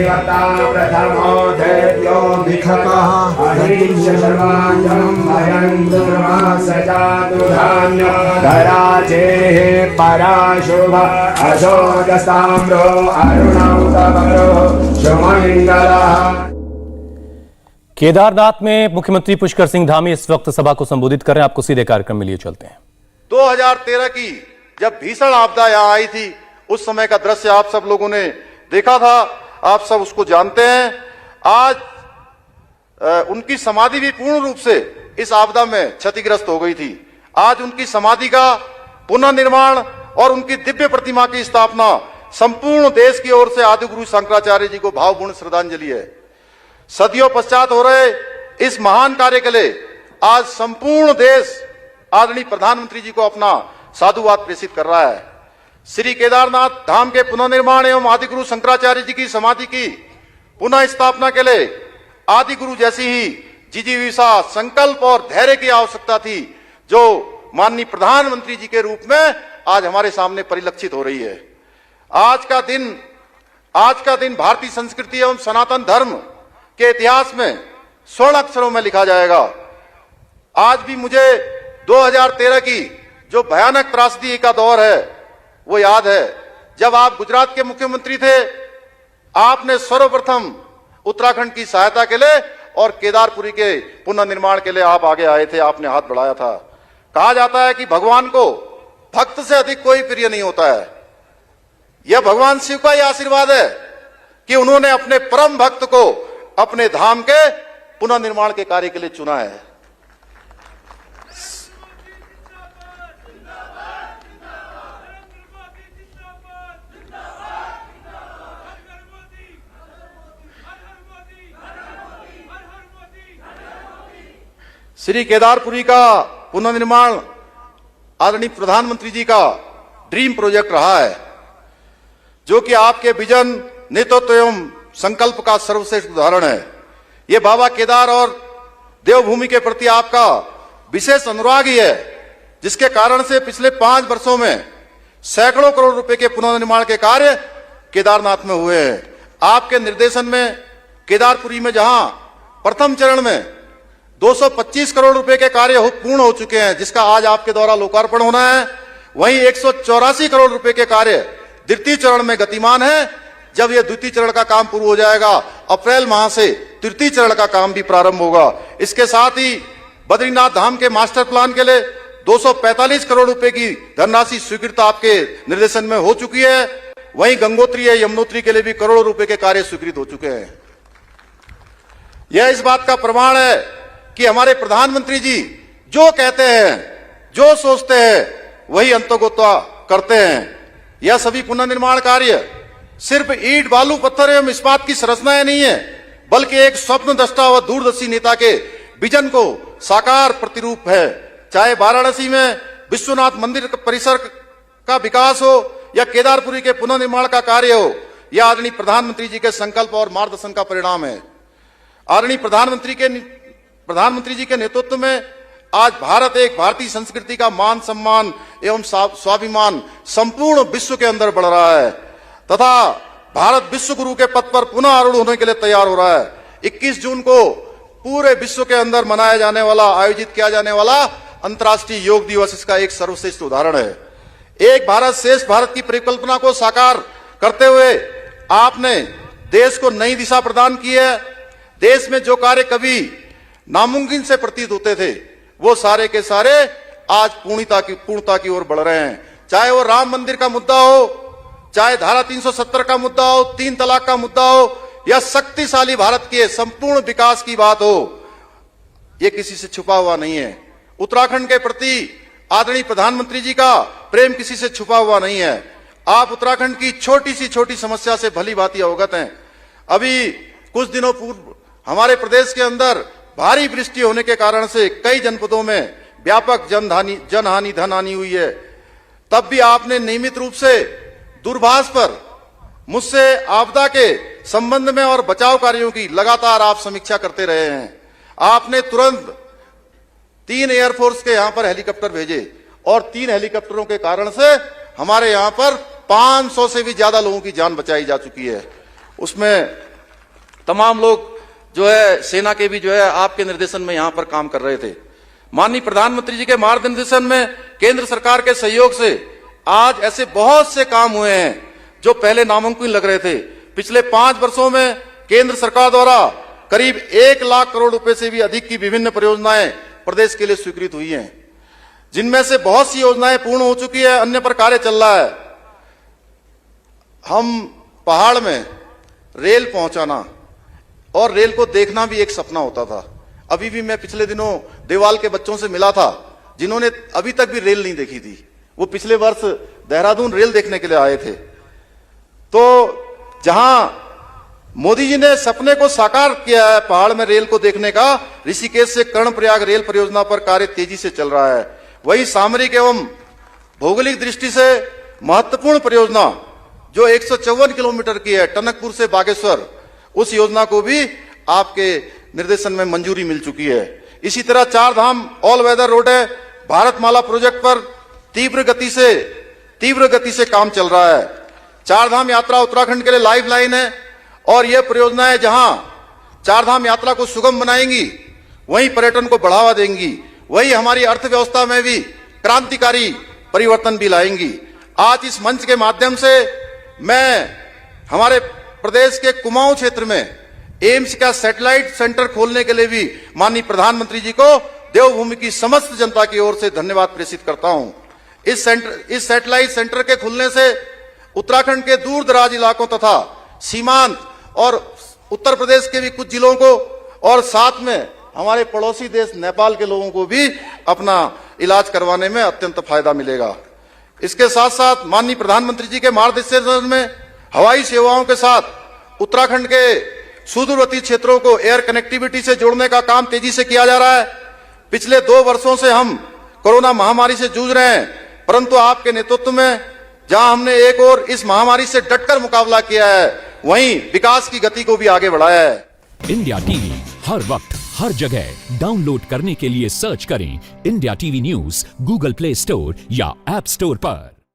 देवता प्रथमो दैत्यो मिखकः अहिंस्य सर्वाञ्जं भयं दुर्मास जातु धान्य धराचेः पराशुभ अशोकस्ताम्रो अरुणौ तपरो शुमंगलः। केदारनाथ में मुख्यमंत्री पुष्कर सिंह धामी इस वक्त सभा को संबोधित कर रहे हैं। आपको सीधे कार्यक्रम में लिए चलते हैं। 2013 की जब भीषण आपदा यहां आई थी, उस समय का दृश्य आप सब लोगों ने देखा था, आप सब उसको जानते हैं। आज उनकी समाधि भी पूर्ण रूप से इस आपदा में क्षतिग्रस्त हो गई थी। आज उनकी समाधि का पुनर्निर्माण और उनकी दिव्य प्रतिमा की स्थापना संपूर्ण देश की ओर से आदिगुरु शंकराचार्य जी को भावपूर्ण श्रद्धांजलि है। सदियों पश्चात हो रहे इस महान कार्य के लिए आज संपूर्ण देश आदरणीय प्रधानमंत्री जी को अपना साधुवाद प्रेषित कर रहा है। श्री केदारनाथ धाम के पुनर्निर्माण एवं आदिगुरु शंकराचार्य जी की समाधि की पुनः स्थापना के लिए आदिगुरु जैसी ही जिजीविषा, संकल्प और धैर्य की आवश्यकता थी, जो माननीय प्रधानमंत्री जी के रूप में आज हमारे सामने परिलक्षित हो रही है। आज का दिन भारतीय संस्कृति एवं सनातन धर्म के इतिहास में स्वर्ण अक्षरों में लिखा जाएगा। आज भी मुझे 2013 की जो भयानक त्रासदी का दौर है वो याद है। जब आप गुजरात के मुख्यमंत्री थे, आपने सर्वप्रथम उत्तराखंड की सहायता के लिए और केदारपुरी के पुनर्निर्माण के लिए आप आगे आए थे, आपने हाथ बढ़ाया था। कहा जाता है कि भगवान को भक्त से अधिक कोई प्रिय नहीं होता है। यह भगवान शिव का ही आशीर्वाद है कि उन्होंने अपने परम भक्त को अपने धाम के पुनर्निर्माण के कार्य के लिए चुना है। श्री केदारपुरी का पुनर्निर्माण आदरणीय प्रधानमंत्री जी का ड्रीम प्रोजेक्ट रहा है, जो कि आपके विजन, नेतृत्व एवं संकल्प का सर्वश्रेष्ठ उदाहरण है। यह बाबा केदार और देवभूमि के प्रति आपका विशेष अनुराग ही है, जिसके कारण से पिछले 5 वर्षों में सैकड़ों करोड़ रुपए के पुनर्निर्माण के कार्य केदारनाथ में हुए हैं। आपके निर्देशन में केदारपुरी में जहां प्रथम चरण में 225 करोड़ रुपए के कार्य पूर्ण हो चुके हैं, जिसका आज आपके द्वारा लोकार्पण होना है, वहीं 184 करोड़ रुपए के कार्य द्वितीय चरण में गतिमान है। जब यह द्वितीय चरण का काम पूर्ण हो जाएगा, अप्रैल माह से तृतीय चरण का काम भी प्रारंभ होगा। इसके साथ ही बद्रीनाथ धाम के मास्टर प्लान के लिए 245 करोड़ रुपए की धनराशि स्वीकृत आपके निर्देशन में हो चुकी है। वहीं गंगोत्री या यमुनोत्री के लिए भी करोड़ों रुपए के कार्य स्वीकृत हो चुके हैं। यह इस बात का प्रमाण है कि हमारे प्रधानमंत्री जी जो कहते हैं, जो सोचते हैं, वही अंतर्गोत्वा करते हैं। यह सभी पुनर्निर्माण कार्य सिर्फ ईंट, बालू, पत्थर एवं इस्पात की संरचनाएं नहीं है, बल्कि एक स्वप्नद्रष्टा व दूरदर्शी नेता के विजन को साकार प्रतिरूप है। चाहे वाराणसी में विश्वनाथ मंदिर परिसर का विकास हो या केदारपुरी के पुनर्निर्माण का कार्य हो, यह आदरणीय प्रधानमंत्री जी के संकल्प और मार्गदर्शन का परिणाम है। आदरणीय प्रधानमंत्री जी के नेतृत्व में आज भारत एक भारतीय संस्कृति का मान, सम्मान एवं स्वाभिमान संपूर्ण विश्व के अंदर बढ़ रहा है तथा भारत विश्व गुरु के पद पर पुनः आरूढ़ होने के लिए तैयार हो रहा है। 21 जून को पूरे विश्व के अंदर मनाया जाने वाला, आयोजित किया जाने वाला अंतर्राष्ट्रीय योग दिवस इसका एक सर्वश्रेष्ठ उदाहरण है। एक भारत श्रेष्ठ भारत की परिकल्पना को साकार करते हुए आपने देश को नई दिशा प्रदान की है। देश में जो कार्य कभी नामुमकिन से प्रतीत होते थे, वो सारे के सारे आज पूर्णता की ओर बढ़ रहे हैं। चाहे वो राम मंदिर का मुद्दा हो, चाहे धारा 370 का मुद्दा हो, 3 तलाक का मुद्दा हो, या शक्तिशाली भारत के संपूर्ण विकास की बात हो, ये किसी से छुपा हुआ नहीं है। उत्तराखंड के प्रति आदरणीय प्रधानमंत्री जी का प्रेम किसी से छुपा हुआ नहीं है। आप उत्तराखंड की छोटी समस्या से भली भांति अवगत हैं। अभी कुछ दिनों पूर्व हमारे प्रदेश के अंदर भारी वृष्टि होने के कारण से कई जनपदों में व्यापक जनहानि, धनहानि हुई है। तब भी आपने नियमित रूप से दूरभाष पर मुझसे आपदा के संबंध में और बचाव कार्यों की लगातार आप समीक्षा करते रहे हैं। आपने तुरंत 3 एयरफोर्स के यहां पर हेलीकॉप्टर भेजे और 3 हेलीकॉप्टरों के कारण से हमारे यहां पर 500 से भी ज्यादा लोगों की जान बचाई जा चुकी है। उसमें तमाम लोग जो है सेना के भी जो है आपके निर्देशन में यहां पर काम कर रहे थे। माननीय प्रधानमंत्री जी के मार्गदर्शन में केंद्र सरकार के सहयोग से आज ऐसे बहुत से काम हुए हैं जो पहले नामुमकिन लग रहे थे। पिछले 5 वर्षों में केंद्र सरकार द्वारा करीब 1 लाख करोड़ रुपए से भी अधिक की विभिन्न परियोजनाएं प्रदेश के लिए स्वीकृत हुई हैं, जिनमें से बहुत सी योजनाएं पूर्ण हो चुकी है, अन्य पर कार्य चल रहा है। हम पहाड़ में रेल पहुंचाना और रेल को देखना भी एक सपना होता था। अभी भी मैं पिछले दिनों देवाल के बच्चों से मिला था जिन्होंने अभी तक भी रेल नहीं देखी थी। वो पिछले वर्ष देहरादून रेल देखने के लिए आए थे। तो जहां मोदी जी ने सपने को साकार किया है पहाड़ में रेल को देखने का, ऋषिकेश से कर्णप्रयाग रेल परियोजना पर कार्य तेजी से चल रहा है। वही सामरिक एवं भौगोलिक दृष्टि से महत्वपूर्ण परियोजना जो 154 किलोमीटर की है, टनकपुर से बागेश्वर, उस योजना को भी आपके निर्देशन में मंजूरी मिल चुकी है। इसी तरह 4 धाम ऑल वेदर रोड है, भारतमाला प्रोजेक्ट पर तीव्र गति से काम चल रहा है। 4 धाम यात्रा उत्तराखंड के लिए लाइफ लाइन है और यह परियोजना है जहां 4 धाम यात्रा को सुगम बनाएंगी, वहीं पर्यटन को बढ़ावा देंगी, वही हमारी अर्थव्यवस्था में भी क्रांतिकारी परिवर्तन भी लाएंगी। आज इस मंच के माध्यम से मैं हमारे प्रदेश के कुमाऊं क्षेत्र में एम्स का सैटेलाइट सेंटर खोलने के लिए भी माननीय प्रधानमंत्री जी को देवभूमि की समस्त जनता की ओर से धन्यवाद प्रेषित करता हूं। इस सैटेलाइट सेंटर के खुलने से उत्तराखंड के दूर दराज इलाकों तथा सीमांत और उत्तर प्रदेश के भी कुछ जिलों को और साथ में हमारे पड़ोसी देश नेपाल के लोगों को भी अपना इलाज करवाने में अत्यंत फायदा मिलेगा। इसके साथ साथ माननीय प्रधानमंत्री जी के मार्गदर्शन में हवाई सेवाओं के साथ उत्तराखंड के सुदूरवर्ती क्षेत्रों को एयर कनेक्टिविटी से जोड़ने का काम तेजी से किया जा रहा है। पिछले 2 वर्षों से हम कोरोना महामारी से जूझ रहे हैं, परंतु आपके नेतृत्व में जहां हमने एक और इस महामारी से डटकर मुकाबला किया है, वहीं विकास की गति को भी आगे बढ़ाया है। इंडिया टीवी हर वक्त हर जगह डाउनलोड करने के लिए सर्च करें India TV news Google play store या ऐप स्टोर पर।